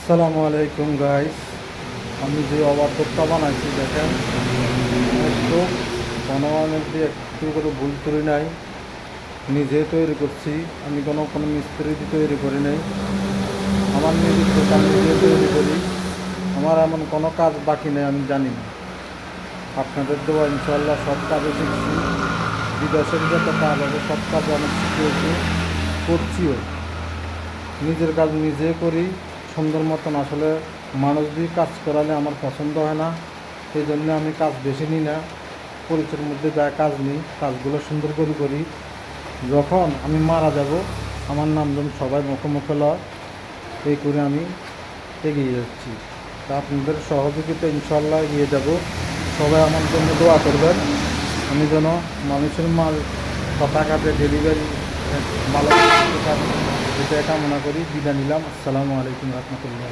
আসসালামু আলাইকুম গাইস। আমি যে অবাধ্যতা বানাইছি দেখেন, একটু বনমানের দিয়ে একটু করে ভুল করি নাই, নিজে তৈরি করছি। আমি কোনো মিস্ত্রি দিয়ে তৈরি করি নাই, আমার নিজের দোকান নিজে তৈরি করি। আমার এমন কোনো কাজ বাকি নেই আমি জানি না। আপনাদের দোয়া ইনশাল্লাহ সব কাজে শিখছি। বিদেশের যত কাজ আছে সব কাজ আমি শিখেছি, করছিও। নিজের কাজ নিজে করি সুন্দর মতন। আসলে মানুষ দিয়ে কাজ করালে আমার পছন্দ হয় না, সেই জন্য আমি কাজ বেশি নিই না। পরিচয়ের মধ্যে যা কাজ নিই কাজগুলো সুন্দর করে করি। যখন আমি মারা যাব আমার নাম যেন সবাই মুখে মুখে লয়, এই করে আমি এগিয়ে যাচ্ছি। তা আপনাদের সহযোগিতা ইনশাল্লাহ এগিয়ে যাব। সবাই আমার জন্য দোয়া করবেন, আমি যেন মানুষের মাল টাকাতে ডেলিভারি ভালো করতে পারি, এটা কামনা করি। বিদায় নিলাম। আসসালামু আলাইকুম রহমতুল্লাহ।